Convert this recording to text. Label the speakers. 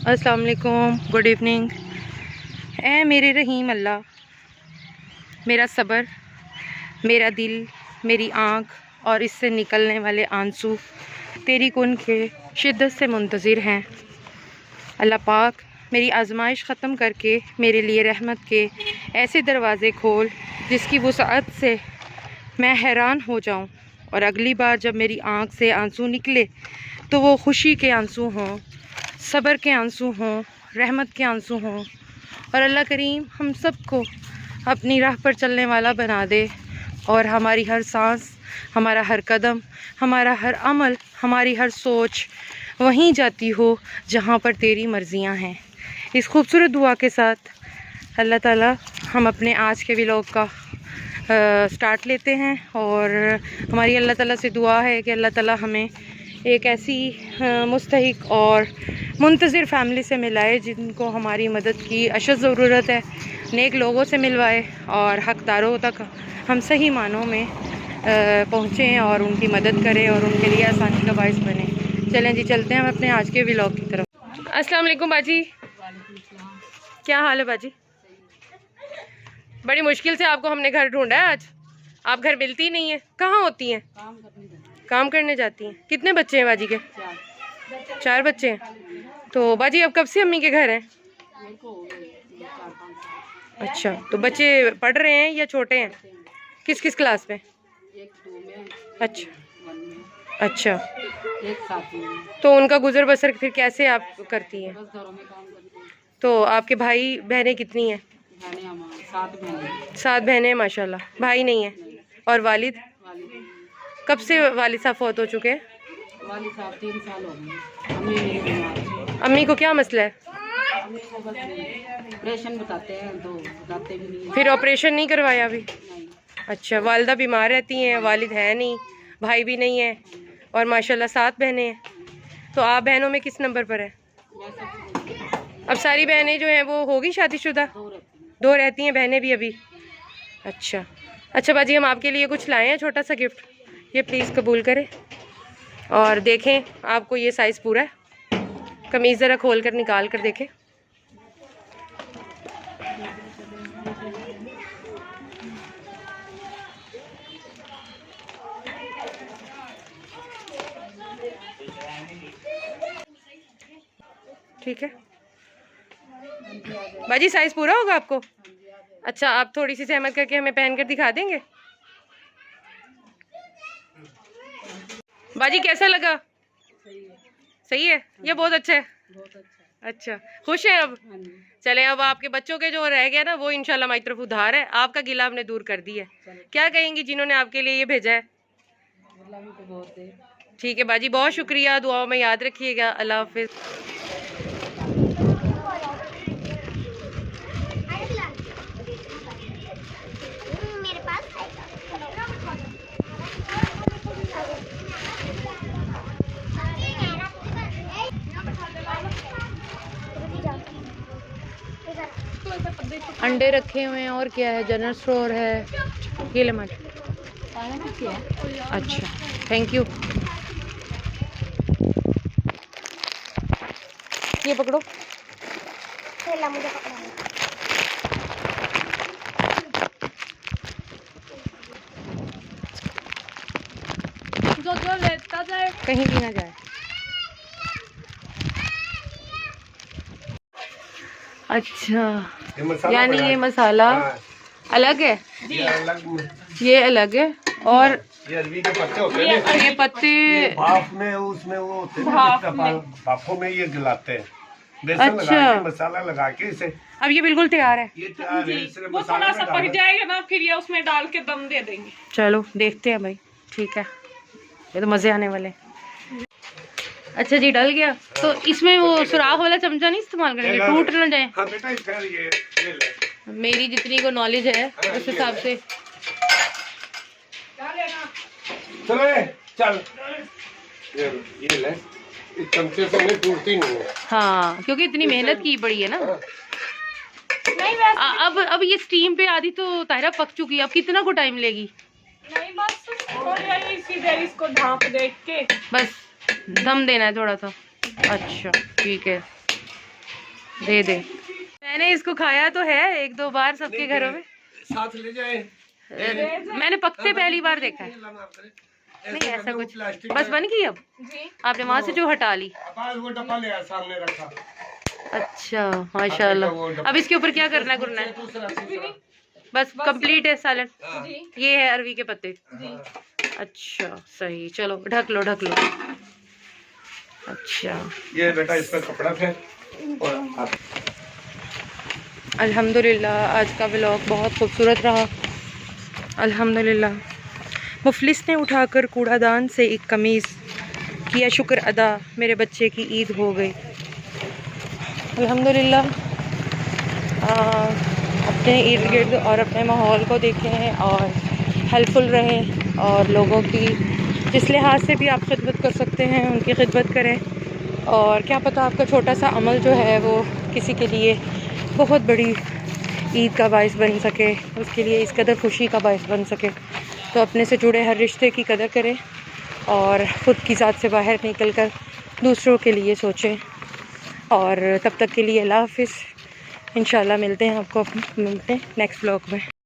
Speaker 1: अस्सलाम वालेकुम, good evening. ऐ मेरे रहीम अल्लाह, मेरा सब्र, मेरा दिल, मेरी आँख और इससे निकलने वाले आंसू तेरी कुन के शिद्दत से मुंतज़िर हैं। अल्लाह पाक मेरी आजमाइश ख़त्म करके मेरे लिए रहमत के ऐसे दरवाज़े खोल जिसकी वुसअत से मैं हैरान हो जाऊं, और अगली बार जब मेरी आँख से आंसू निकले तो वो खुशी के आंसू हों, सब्र के आंसू हों, रहमत के आंसू हों। और अल्लाह करीम हम सबको अपनी राह पर चलने वाला बना दे, और हमारी हर सांस, हमारा हर कदम, हमारा हर अमल, हमारी हर सोच वहीं जाती हो जहाँ पर तेरी मर्ज़ियाँ हैं। इस खूबसूरत दुआ के साथ अल्लाह ताला हम अपने आज के व्लॉग का स्टार्ट लेते हैं। और हमारी अल्लाह ताला से दुआ है कि अल्लाह ताला हमें एक ऐसी मुस्तहिक और मुंतज़िर फ़ैमिली से मिलाए जिनको हमारी मदद की अशद ज़रूरत है, नेक लोगों से मिलवाए और हक़दारों तक हम सही मानों में पहुँचें और उनकी मदद करें और उनके लिए आसानी का बाइस बने। चलें जी, चलते हैं हम अपने आज के व्लॉग की तरफ। अस्सलाम वालेकुम बाजी, क्या हाल है बाजी? बड़ी मुश्किल से आपको हमने घर ढूंढा है आज। आप घर मिलती नहीं है, कहाँ होती हैं? काम करने जाती हैं। कितने बच्चे हैं बाजी के? 4 बच्चे हैं। तो बाजी अब कब से अम्मी के घर हैं? अच्छा, तो बच्चे पढ़ रहे हैं या छोटे हैं? किस किस क्लास में? अच्छा अच्छा, तो उनका गुजर बसर फिर कैसे आप करती हैं? तो आपके भाई बहनें कितनी हैं? 7 बहनें हैं माशाल्लाह। भाई नहीं है? और वालिद? कब से वालिद साहब फौत हो चुके हैं?
Speaker 2: वालिद साहब 3 साल हो गए।
Speaker 1: अम्मी को क्या मसला है?
Speaker 2: ऑपरेशन बताते हैं तो बताते भी नहीं।
Speaker 1: फिर ऑपरेशन नहीं करवाया अभी?
Speaker 2: नहीं।
Speaker 1: अच्छा, वालिदा बीमार रहती हैं, वालिद है नहीं, भाई भी नहीं है, और माशाल्लाह 7 बहनें हैं। तो आप बहनों में किस नंबर पर है? अब सारी बहनें जो हैं वो होगी शादीशुदा? 2 रहती हैं बहनें भी अभी। अच्छा अच्छा बाजी, हम आपके लिए कुछ लाए हैं, छोटा सा गिफ्ट, ये प्लीज़ कबूल करें। और देखें आपको ये साइज़ पूरा है। कमीज़ ज़रा खोल कर निकाल कर देखें। ठीक है बाजी, साइज़ पूरा होगा आपको? अच्छा, आप थोड़ी सी सहमत करके हमें पहन कर दिखा देंगे? बाजी कैसा लगा? सही है, ये बहुत अच्छा है। अच्छा, खुश हैं अब? चले, अब आपके बच्चों के जो रह गया ना वो इंशाल्लाह हमारी तरफ उधार है, आपका गिला हमने दूर कर दिया है। क्या कहेंगी जिन्होंने आपके लिए ये भेजा है? ठीक है बाजी, बहुत शुक्रिया, दुआओं में याद रखिएगा। अल्लाह हाफिज़। अंडे रखे हुए हैं, और क्या है, जनरल स्टोर है। ये ले मत। अच्छा, थैंक यू। ये पकड़ो। मुझे जो लेता जाए, कहीं भी ना जाए। अच्छा, यानी ये मसाला अलग है? ये अलग है। और
Speaker 3: ये अरबी के पत्ते होते हैं,
Speaker 1: ये पत्ते
Speaker 3: भाप में उसमें वो होते हैं, भापों में ये गलाते हैं, बेसन
Speaker 1: अच्छा,
Speaker 3: लगा के मसाला लगा के इसे।
Speaker 1: अब ये बिल्कुल तैयार है?
Speaker 3: ये तैयार है, इसमें
Speaker 2: वो थोड़ा सा पक जाएगा ना, फिर ये उसमें डाल के दम दे देंगे।
Speaker 1: चलो देखते हैं भाई। ठीक है, ये तो मज़े आने वाले। अच्छा जी, डल गया। तो इसमें वो सुराख वाला चमचा नहीं इस्तेमाल करेंगे, टूट ना जाए?
Speaker 3: हाँ बेटा, ये ले।
Speaker 1: मेरी जितनी को नॉलेज है उस हिसाब से।
Speaker 3: चलो चल, ये ले, इस चमचे से नहीं टूटती नहीं है।
Speaker 1: हाँ, क्योंकि इतनी मेहनत की पड़ी है ना। अब ये स्टीम पे आधी तो तायरा पक चुकी है, अब कितना को टाइम लेगी?
Speaker 2: नहीं, बस इसी देर इसको ढांप दे के
Speaker 1: बस दम देना है थोड़ा सा। अच्छा ठीक है, दे दे। मैंने इसको खाया तो है 1-2 बार सबके घरों में।
Speaker 3: साथ ले जाए।
Speaker 1: मैंने पकते पहली बार देखा है। नहीं ऐसा कुछ। बस बन गई अब? आपने वहाँ से जो हटा ली?
Speaker 3: वो डब्बा ले आया, सामने रखा।
Speaker 1: अच्छा माशाल्लाह। अब इसके ऊपर क्या करना है? बस कंप्लीट है सालन। ये है अरवी के पत्ते। अच्छा सही, चलो ढक लो ढक लो। अच्छा
Speaker 3: ये बेटा इसका कपड़ा फेर और
Speaker 1: अल्हम्दुलिल्लाह आज का व्लॉग बहुत खूबसूरत रहा। अल्हम्दुलिल्लाह मुफलिस ने उठाकर कूड़ादान से एक कमीज़ किया शुक्र अदा, मेरे बच्चे की ईद हो गई। अल्हम्दुलिल्लाह अपने इर्द गिर्द और अपने माहौल को देखें और हेल्पफुल रहें और लोगों की जिस लिहाज से भी आप खिदमत कर सकते हैं उनकी खिदमत करें। और क्या पता आपका छोटा सा अमल जो है वो किसी के लिए बहुत बड़ी ईद का बायस बन सके, उसके लिए इस कदर खुशी का बायस बन सके। तो अपने से जुड़े हर रिश्ते की कदर करें और ख़ुद की ज़ात से बाहर निकल कर दूसरों के लिए सोचें। और तब तक के लिए अल्लाह हाफ़िज़। इंशाल्लाह मिलते हैं, आपको मिलते हैं नेक्स्ट व्लॉग में।